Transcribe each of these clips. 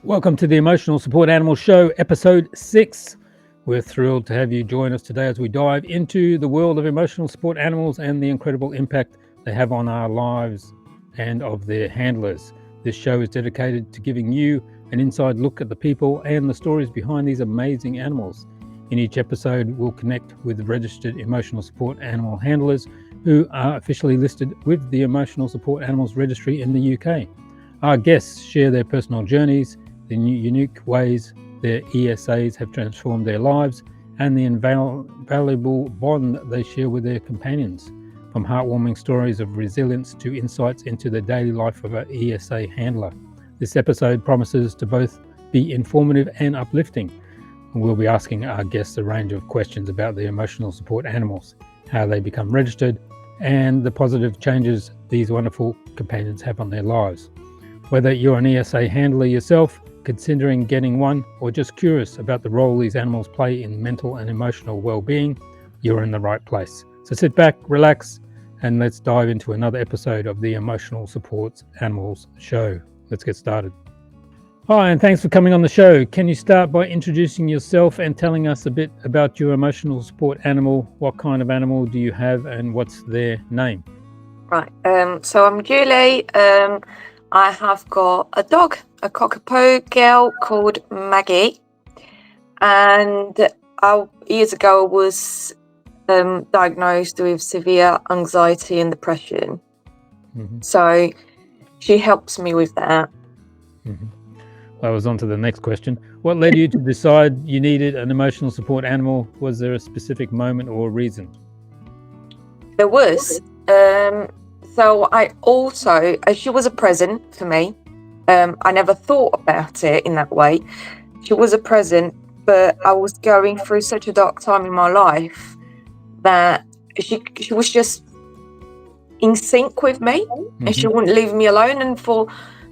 Welcome to the Emotional Support Animal Show, episode 6. We're thrilled to have you join us today as we dive into the world of emotional support animals and the incredible impact they have on our lives and of their handlers. This show is dedicated to giving you an inside look at the people and the stories behind these amazing animals. In each episode, we'll connect with registered emotional support animal handlers who are officially listed with the Emotional Support Animals Registry in the UK. Our guests share their personal journeys, the unique ways their ESAs have transformed their lives, and the invaluable bond they share with their companions. From heartwarming stories of resilience to insights into the daily life of an ESA handler. This episode promises to both be informative and uplifting. We'll be asking our guests a range of questions about the emotional support animals, how they become registered, and the positive changes these wonderful companions have on their lives. Whether you're an ESA handler yourself, considering getting one, or just curious about the role these animals play in mental and emotional well-being, you're in the right place. So sit back, relax, and let's dive into another episode of the Emotional Support Animals Show. Let's get started. Hi, and thanks for coming on the show. Can you start by introducing yourself and telling us a bit about your emotional support animal? What kind of animal do you have and what's their name? Right, so I'm Julie. I have got a dog, a cockapoo girl called Maggie, and years ago I was diagnosed with severe anxiety and depression. Mm-hmm. So she helps me with that. Mm-hmm. Well, I was on to the next question. What led you to decide you needed an emotional support animal? Was there a specific moment or reason? There was. So I also, she was a present for me. I never thought about it in that way. She was a present, but I was going through such a dark time in my life that she was just in sync with me, Mm-hmm. and she wouldn't leave me alone. And for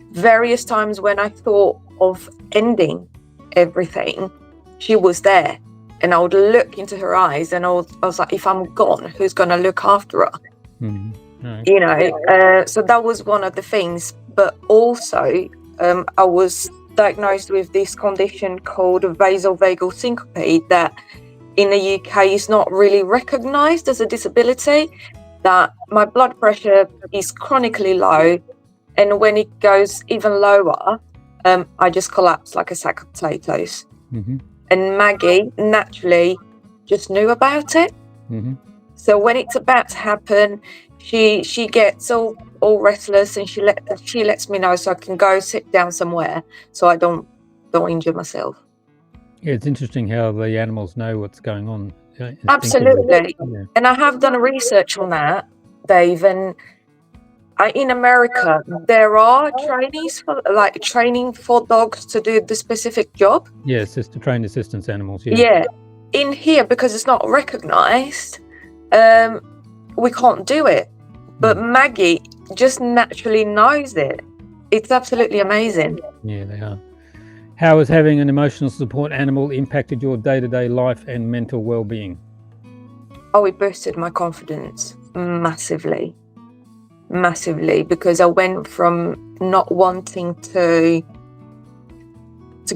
various times when I thought of ending everything, she was there. And I would look into her eyes and I was like, if I'm gone, who's going to look after her? Mm-hmm. Right. You know, so that was one of the things. But also, I was diagnosed with this condition called vasovagal syncope that in the UK is not really recognised as a disability, that my blood pressure is chronically low. And when it goes even lower, I just collapse like a sack of potatoes. Mm-hmm. And Maggie naturally just knew about it. Mm-hmm. So when it's about to happen, she gets all restless, and she lets me know so I can go sit down somewhere so I don't injure myself. Yeah, it's interesting how the animals know what's going on. Absolutely. Yeah. And I have done a research on that, Dave, and in America there are training for dogs to do the specific job. Yes, it's to trained assistance animals. Yeah. In here, because it's not recognised, we can't do it. But Maggie just naturally knows it. It's absolutely amazing. Yeah, they are. How has having an emotional support animal impacted your day-to-day life and mental well-being? Oh, it boosted my confidence massively, because I went from not wanting to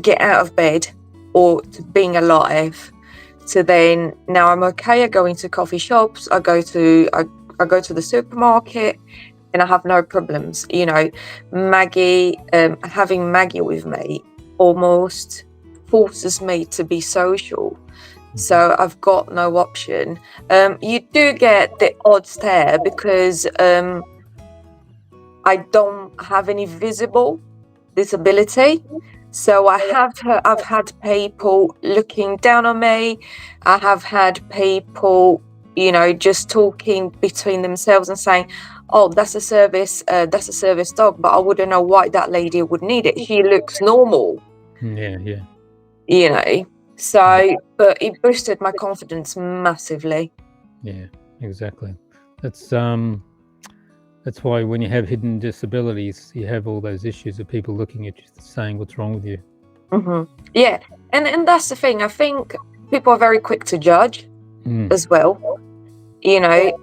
get out of bed or to being alive to then now I'm okay. I go into coffee shops, I go to the supermarket, and I have no problems. You know, Maggie, having Maggie with me almost forces me to be social. So I've got no option. You do get the odd stare because I don't have any visible disability. So I've had people looking down on me. I have had people, you know, just talking between themselves and saying, "Oh, that's a service dog," but I wouldn't know why that lady would need it. She looks normal. Yeah. You know. So, but it boosted my confidence massively. Yeah, exactly. That's why when you have hidden disabilities, you have all those issues of people looking at you saying what's wrong with you. Mm-hmm. Yeah, and that's the thing. I think people are very quick to judge as well. You know,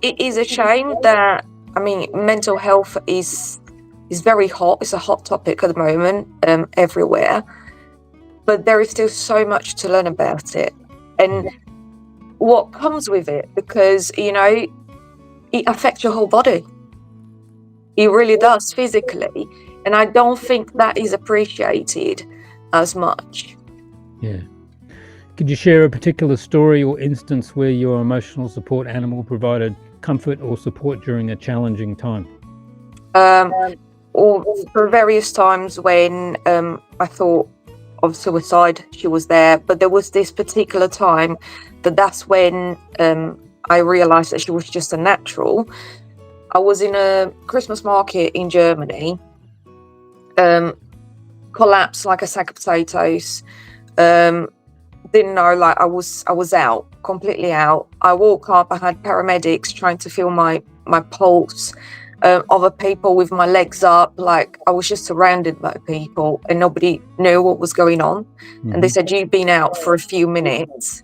it is a shame that, I mean, mental health is is very hot. It's a hot topic at the moment, everywhere. But there is still so much to learn about it, and what comes with it, because, you know, it affects your whole body. It really does, physically. And I don't think that is appreciated as much. Yeah. Could you share a particular story or instance where your emotional support animal provided comfort or support during a challenging time? Or for various times when I thought of suicide, she was there. But there was this particular time that's when I realized that she was just a natural. I was in a Christmas market in Germany, collapsed like a sack of potatoes. Didn't know, like I was out, completely out. I woke up, I had paramedics trying to feel my pulse, other people with my legs up, like I was just surrounded by people and nobody knew what was going on. And they said, you've been out for a few minutes.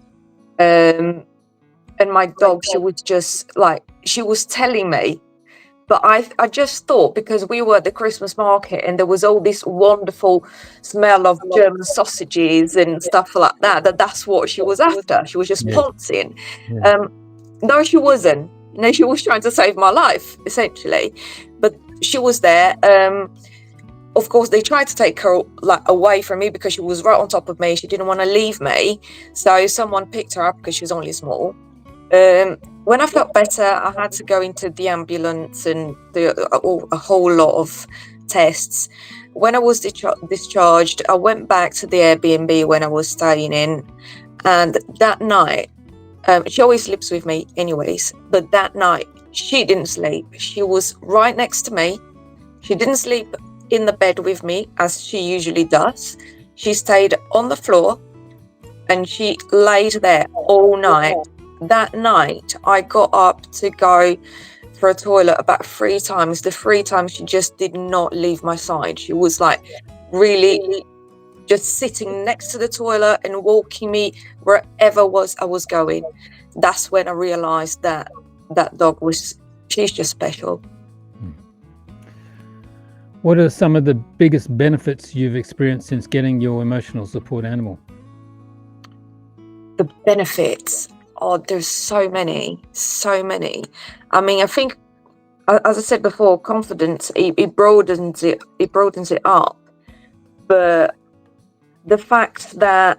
And my dog, she was just like, she was telling me, but I just thought, because we were at the Christmas market and there was all this wonderful smell of German sausages and stuff like that, that's what she was after. She was just pouncing. No, she wasn't. No, she was trying to save my life, essentially. But she was there. Of course, they tried to take her away from me because she was right on top of me. She didn't want to leave me. So someone picked her up because she was only small. When I felt better, I had to go into the ambulance and do a whole lot of tests. When I was discharged, I went back to the Airbnb when I was staying in. And that night, she always sleeps with me anyways, but that night she didn't sleep. She was right next to me. She didn't sleep in the bed with me as she usually does. She stayed on the floor and she laid there all night. That night, I got up to go for a toilet about 3 times. The 3 times she just did not leave my side. She was like really just sitting next to the toilet and walking me wherever I was going. That's when I realized that dog she's just special. What are some of the biggest benefits you've experienced since getting your emotional support animal? The benefits. Oh, there's so many. I mean, I think, as I said before, confidence, it broadens it up. But the fact that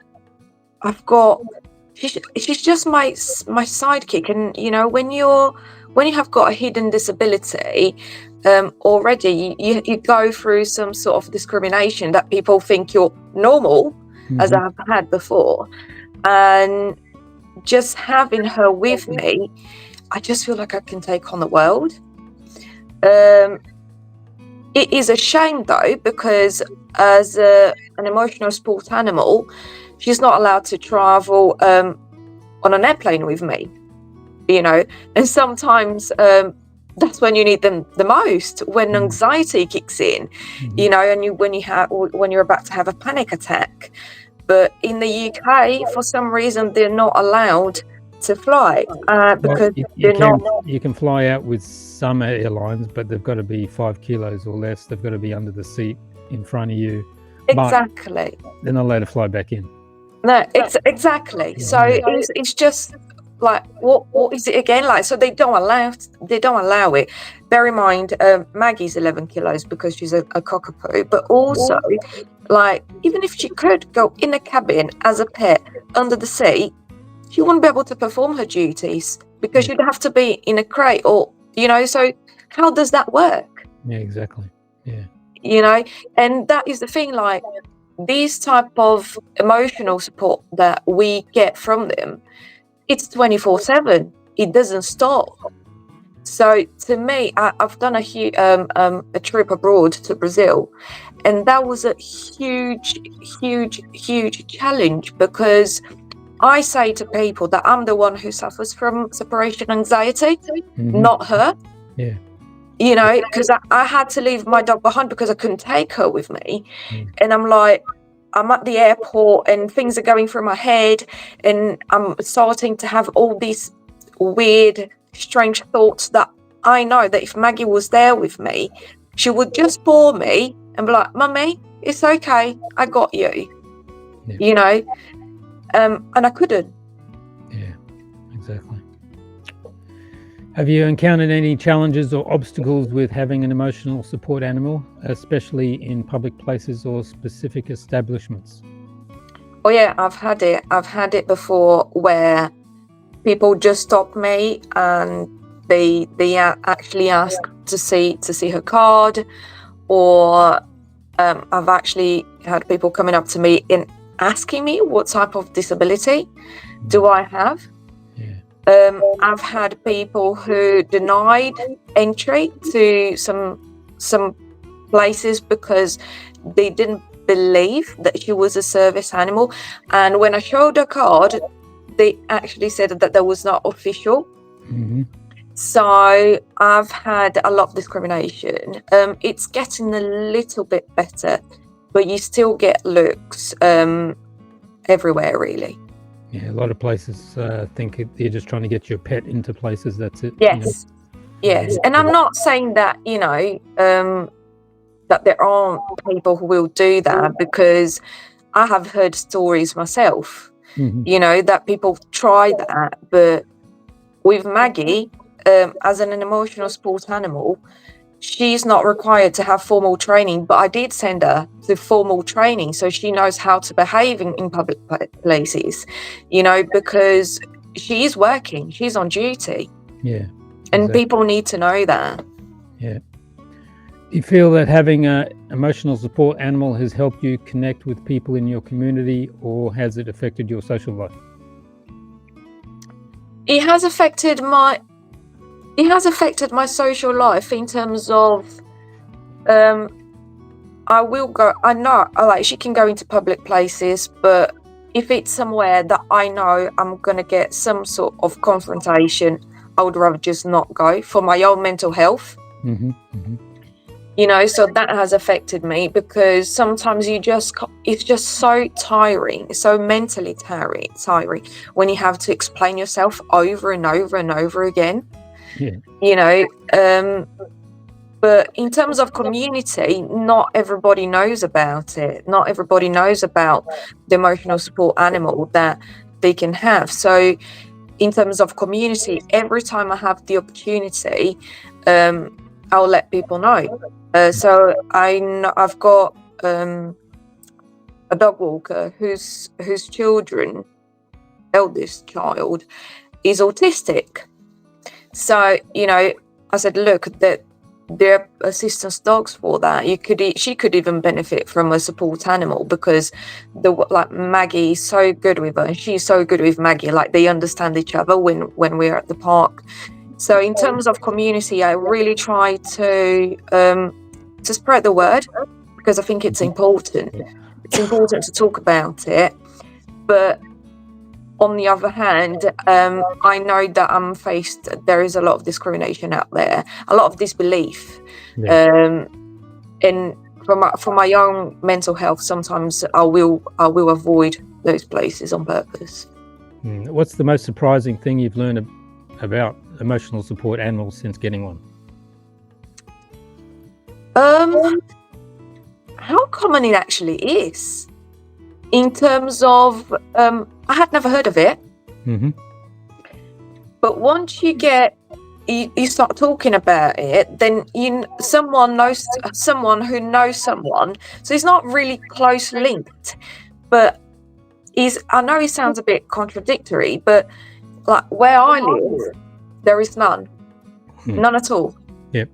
I've got, she's just my sidekick. And, you know, when you have got a hidden disability, already you go through some sort of discrimination that people think you're normal, as I've had before. And just having her with me, I just feel like I can take on the world. It is a shame though, because as an emotional support animal, she's not allowed to travel on an airplane with me, you know. And sometimes that's when you need them the most, when anxiety kicks in, you know, and when you're about to have a panic attack. But in the UK, for some reason, they're not allowed to fly because you can fly out with some airlines, but they've got to be 5 kilos or less. They've got to be under the seat in front of you. Exactly. But they're not allowed to fly back in. No, exactly. Yeah. So it's just like, what is it again? Like, so they don't allow it. Bear in mind, Maggie's 11 kilos because she's a cockapoo, but also, like, even if she could go in a cabin as a pet under the seat, she wouldn't be able to perform her duties because she'd have to be in a crate, or, you know, so how does that work? Yeah, exactly. Yeah. You know, and that is the thing, like, these type of emotional support that we get from them, it's 24/7. It doesn't stop. So to me, I've done a trip abroad to Brazil, and that was a huge challenge, because I say to people that I'm the one who suffers from separation anxiety, not her. Yeah. You know, because I had to leave my dog behind because I couldn't take her with me. And I'm like, I'm at the airport and things are going through my head, and I'm starting to have all these weird, strange thoughts that I know that if Maggie was there with me, She would just paw me and be like, "Mummy, it's okay, I got you." Yeah. You know, and I couldn't. Yeah, exactly. Have you encountered any challenges or obstacles with having an emotional support animal, especially in public places or specific establishments? Oh yeah, I've had it. I've had it before where people just stop me and they actually ask to see her card, or I've actually had people coming up to me and asking me what type of disability do I have. Yeah. I've had people who denied entry to some places because they didn't believe that she was a service animal, and when I showed her card, they actually said that that was not official. Mm-hmm. So I've had a lot of discrimination. It's getting a little bit better, but you still get looks everywhere, really. Yeah, a lot of places think they're just trying to get your pet into places. That's it. Yes, yes. And I'm not saying that, that there aren't people who will do that, because I have heard stories myself, Mm-hmm. that people try that. But with Maggie, as an emotional support animal, she's not required to have formal training, but I did send her to formal training so she knows how to behave in public places, because she is working, she's on duty. Yeah. And Exactly. people need to know that. Yeah. Do you feel that having an emotional support animal has helped you connect with people in your community, or has it affected your social life? It has affected my social life in terms of I know she can go into public places, but if it's somewhere that I know I'm gonna get some sort of confrontation, I would rather just not go for my own mental health. Mm-hmm. Mm-hmm. So that has affected me, because sometimes it's just so tiring, so mentally tiring when you have to explain yourself over and over and over again. Yeah. But in terms of community, not everybody knows about it. Not everybody knows about the emotional support animal that they can have. So in terms of community, every time I have the opportunity, I'll let people know. So I've got a dog walker whose eldest child is autistic. So, I said, look, that there are assistance dogs for that. She could even benefit from a support animal, because Maggie is so good with her, and she's so good with Maggie. Like, they understand each other when we're at the park. So in terms of community, I really try to spread the word, because I think it's important. It's important to talk about it. But on the other hand, I know that there is a lot of discrimination out there, a lot of disbelief. Yeah. And for my own mental health, sometimes I will avoid those places on purpose. What's the most surprising thing you've learned about emotional support animals since getting one? How common it actually is. In terms of, I had never heard of it. Mm-hmm. But once you start talking about it, then someone knows someone who knows someone. So it's not really close linked, but I know it sounds a bit contradictory, but like where I live, there is none at all. Yep.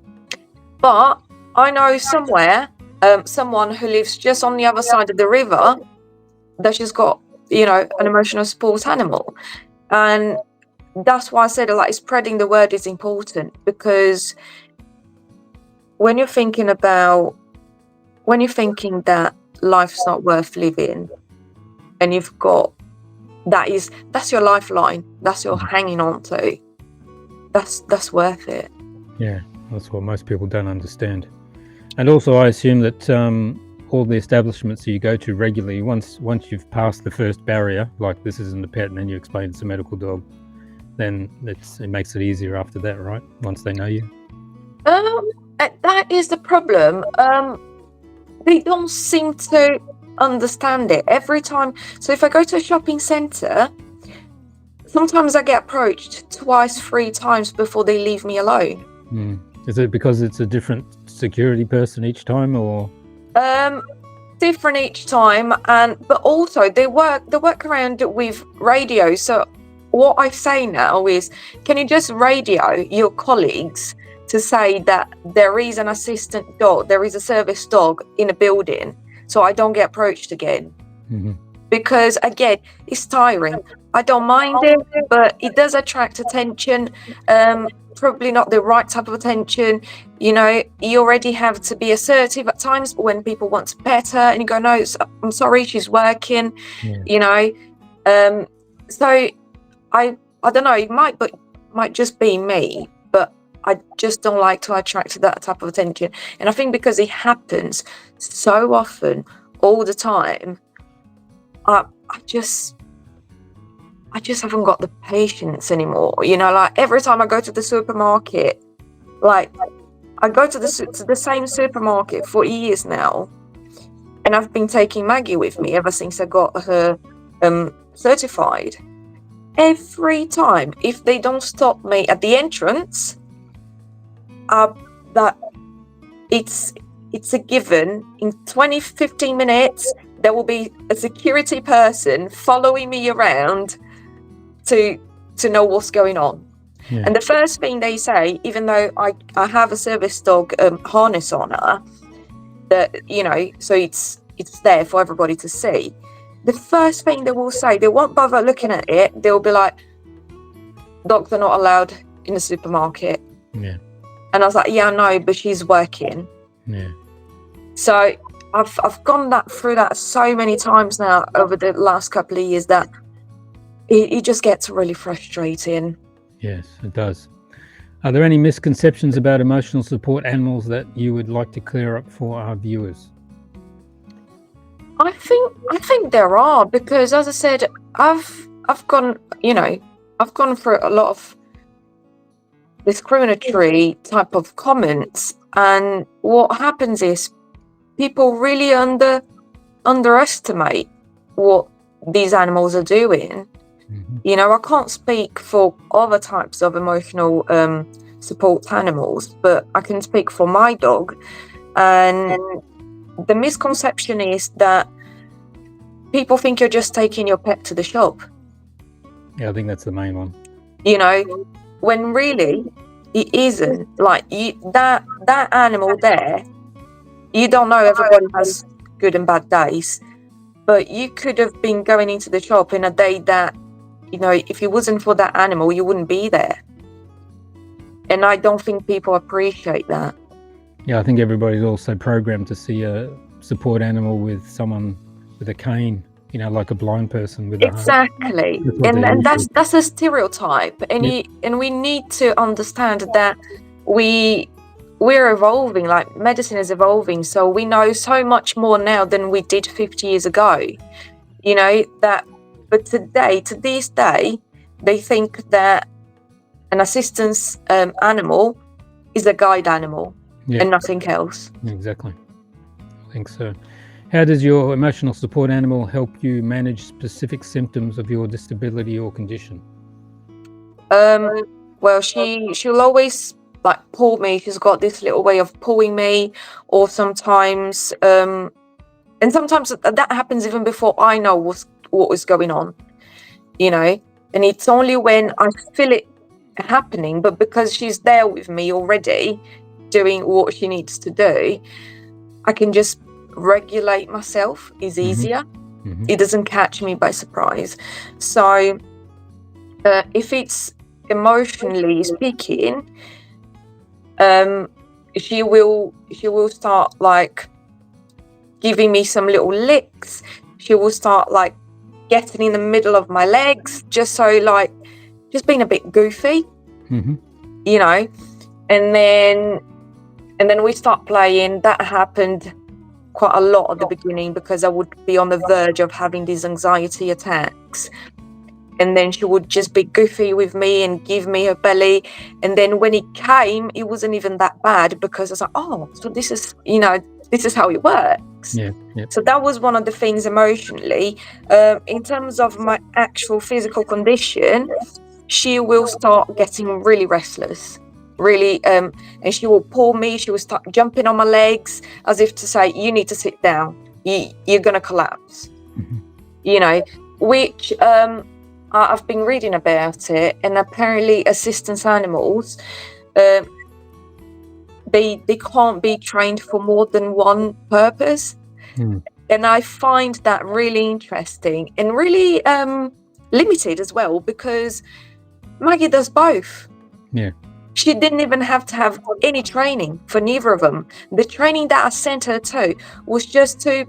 But I know someone who lives just on the other side of the river, that she's got, an emotional support animal. And that's why I said, spreading the word is important, because when you're thinking that life's not worth living, and you've got, that's your lifeline, that's your hanging on to, that's worth it. Yeah, that's what most people don't understand. And also, I assume that all the establishments that you go to regularly, once you've passed the first barrier, like this isn't a pet, and then you explain it's a medical dog, then it makes it easier after that, right? Once they know you. that is the problem. They don't seem to understand it every time. So if I go to a shopping centre, sometimes I get approached twice, 3 times before they leave me alone. Is it because it's a different security person each time, or? Different each time, but also they work around with radio. So what I say now is, can you just radio your colleagues to say that there is an assistant dog, there is a service dog in a building, so I don't get approached again. Because again, it's tiring. I don't mind it, but it does attract attention. Probably not the right type of attention. You know, you already have to be assertive at times when people want to pet her, and you go, no, I'm sorry, she's working. You know, so I don't know. It might just be me, but I just don't like to attract that type of attention. And I think because it happens so often, all the time, I just haven't got the patience anymore. You know, like every time I go to the supermarket, like I go to the same supermarket for years now, and I've been taking Maggie with me ever since I got her certified. Every time, if they don't stop me at the entrance, that it's a given. In 15 minutes, there will be a security person following me around to know what's going on. And the first thing they say, even though I have a service dog harness on her, that, you know, so it's there for everybody to see, the first thing they will say, they won't bother looking at it, they'll be like, dogs are not allowed in the supermarket. And I was like, yeah, I know, but she's working. So I've gone through that so many times now over the last couple of years that it just gets really frustrating. Yes, it does. Are there any misconceptions about emotional support animals that you would like to clear up for our viewers? I think there are, because as I said, I've gone through a lot of discriminatory type of comments, and what happens is people really underestimate what these animals are doing. You know, I can't speak for other types of emotional support animals, but I can speak for my dog. And the misconception is that people think you're just taking your pet to the shop. Yeah, I think that's the main one. You know, when really it isn't. Like that animal there, you don't know, everybody has good and bad days, but you could have been going into the shop in a day that, you know, if it wasn't for that animal, you wouldn't be there. And I don't think people appreciate that. Yeah, I think everybody's also programmed to see a support animal with someone with a cane, you know, like a blind person with exactly. And that's a stereotype. And we need to understand that we're evolving, like medicine is evolving, so we know so much more now than we did 50 years ago. You know, that, but to this day, they think that an assistance animal is a guide animal and nothing else. Exactly. I think so. How does your emotional support animal help you manage specific symptoms of your disability or condition? Well, she'll always like pull me. She's got this little way of pulling me, or sometimes and sometimes that happens even before I know what was going on, you know, and it's only when I feel it happening, but because she's there with me already doing what she needs to do, I can just regulate myself. Is easier. It doesn't catch me by surprise. So if it's emotionally speaking, she will start like giving me some little licks. She will start like getting in the middle of my legs, just being a bit goofy, you know. And then we start playing. That happened quite a lot at the beginning because I would be on the verge of having these anxiety attacks. and then she would just be goofy with me and give me her belly. And then when it came, it wasn't even that bad, because I was like, oh, so this is, this is how it works. Yeah. Yep. So that was one of the things emotionally. In terms of my actual physical condition, she will start getting really restless, really, and she will pull me. She will start jumping on my legs as if to say, you need to sit down. You're going to collapse, which I've been reading about it. And apparently assistance animals, they can't be trained for more than one purpose. And I find that really interesting and really limited as well, because Maggie does both. Yeah. She didn't even have to have any training for neither of them. The training that I sent her to was just to,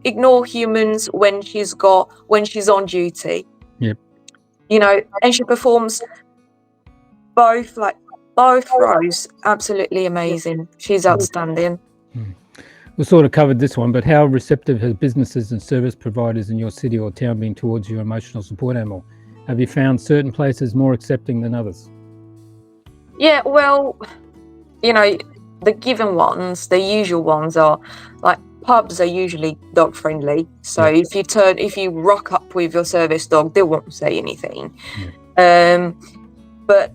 ignore humans when she's on duty. Yep. And she performs both roles absolutely amazing. She's outstanding. We sort of covered this one, but how receptive has businesses and service providers in your city or town been towards your emotional support animal? Have you found certain places more accepting than others? Yeah, well, the given ones, the usual ones are like pubs are usually dog friendly. So if you rock up with your service dog, they won't say anything. But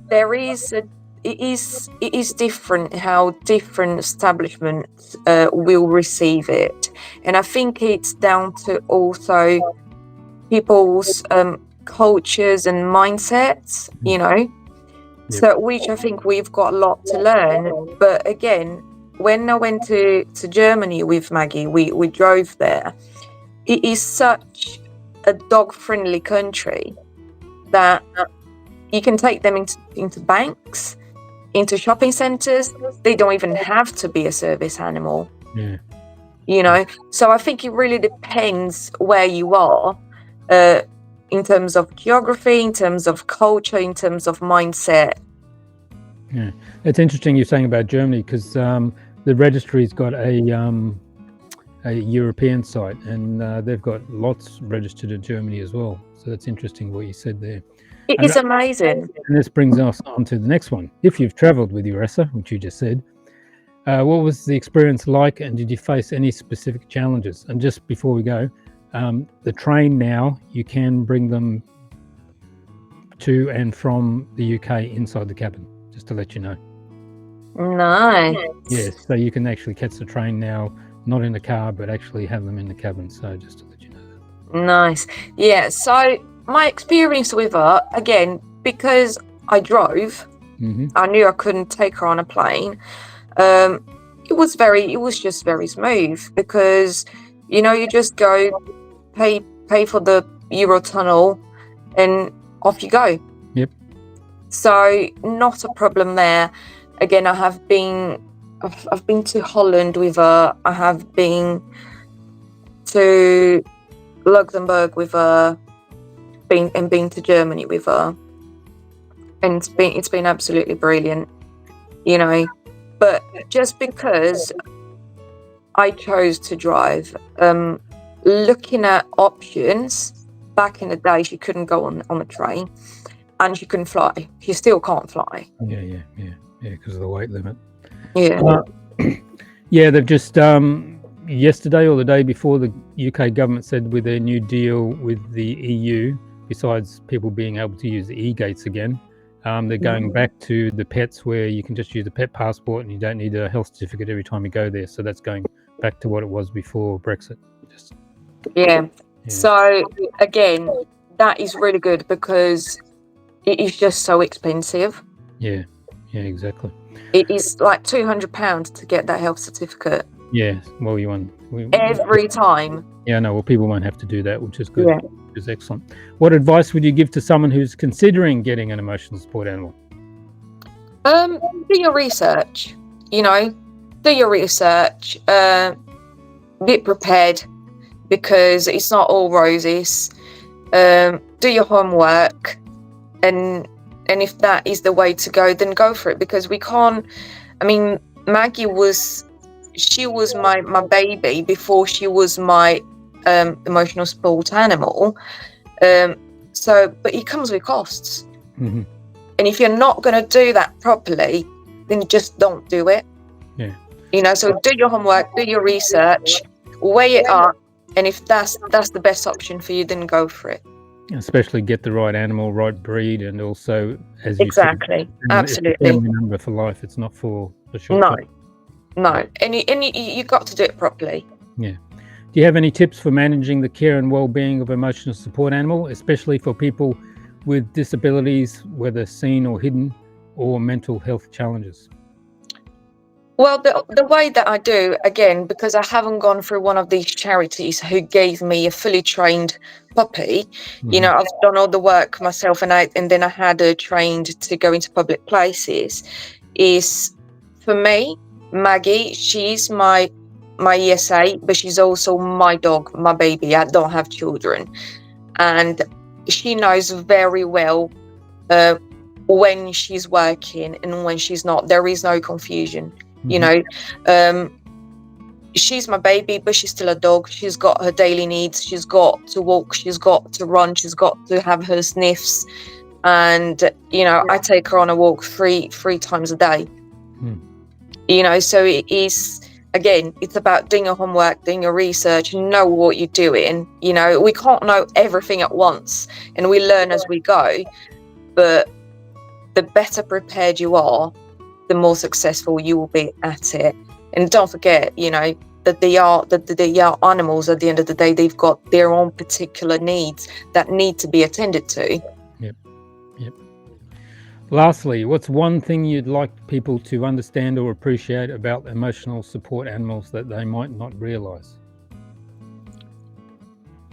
it is different how different establishments will receive it. And I think it's down to also people's cultures and mindsets, so which I think we've got a lot to learn. But again, when I went to Germany with Maggie, we drove there. It is such a dog-friendly country that you can take them into banks, into shopping centres. They don't even have to be a service animal. So I think it really depends where you are, in terms of geography, in terms of culture, in terms of mindset. Yeah, it's interesting you're saying about Germany, because the registry's got a European site, and they've got lots registered in Germany as well. So that's interesting what you said there. It is amazing. And this brings us on to the next one. If you've travelled with your ESA, which you just said, what was the experience like, and did you face any specific challenges? And just before we go, the train now, you can bring them to and from the UK inside the cabin, just to let you know. Nice. Yes, so you can actually catch the train now, not in the car, but actually have them in the cabin. So just to let you know that. Nice. Yeah, so my experience with her, again, because I drove, I knew I couldn't take her on a plane. It was just very smooth, because you just go pay for the Eurotunnel and off you go. Yep. So not a problem there. Again, I've been to Holland with her. I have been to Luxembourg with her, been to Germany with her, and it's been absolutely brilliant. But just because I chose to drive, looking at options, back in the day she couldn't go on a train, and she couldn't fly. She still can't fly. Yeah, because of the weight limit. They've just yesterday or the day before, the UK government said with their new deal with the EU, besides people being able to use the e-gates again, they're going back to the pets, where you can just use a pet passport and you don't need a health certificate every time you go there. So that's going back to what it was before Brexit. Yeah. So again, that is really good, because it is just so expensive. Yeah, exactly. It is like £200 to get that health certificate. Yeah, well, every time. Yeah, no, well, people won't have to do that, which is good. Which is excellent. What advice would you give to someone who's considering getting an emotional support animal? Do your research. Do your research. Be prepared, because it's not all roses. Do your homework, and if that is the way to go, then go for it, because we can't. I mean, Maggie was my baby before she was my emotional support animal. So, but it comes with costs. Mhm. And if you're not going to do that properly, then just don't do it. Yeah. You know, so do your homework, do your research, weigh it up, and if that's the best option for you, then go for it. Especially get the right animal, right breed, and also, as you Exactly. said, it's a Absolutely. family member for life. It's not for the short No, term. no. And you got to do it properly. Yeah. Do you have any tips for managing the care and well-being of emotional support animal, especially for people with disabilities, whether seen or hidden, or mental health challenges? Well, the way that I do, again, because I haven't gone through one of these charities who gave me a fully trained puppy, you know, I've done all the work myself, and then I had her trained to go into public places, is for me, Maggie, she's my ESA, but she's also my dog, my baby. I don't have children. And she knows very well when she's working and when she's not. There is no confusion. You know, she's my baby, but she's still a dog. She's got her daily needs. She's got to walk. She's got to run. She's got to have her sniffs. And, you know, I take her on a walk three times a day. You know, so it is, again, it's about doing your homework, doing your research, know what you're doing. You know, we can't know everything at once, and we learn as we go. But the better prepared you are, the more successful you will be at it. And don't forget, you know, that they are animals. At the end of the day, they've got their own particular needs that need to be attended to. Yep. Lastly, what's one thing you'd like people to understand or appreciate about emotional support animals that they might not realize?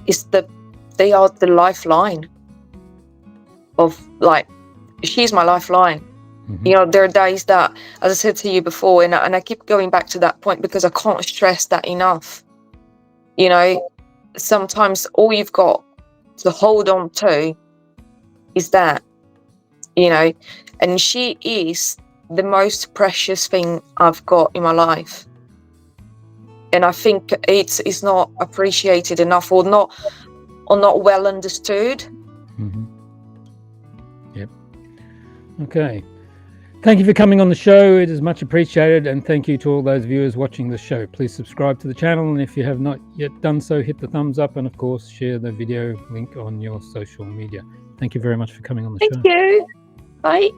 Is that they are the lifeline of, like, she's my lifeline. You know, there are days that, as I said to you before, and I keep going back to that point because I can't stress that enough. You know, sometimes all you've got to hold on to is that, you know, and she is the most precious thing I've got in my life. And I think it's not appreciated enough, or not well understood. Yep. Okay. Thank you for coming on the show. It is much appreciated. And thank you to all those viewers watching the show. Please subscribe to the channel. And if you have not yet done so, hit the thumbs up. And of course, share the video link on your social media. Thank you very much for coming on the show. Thank you. Bye.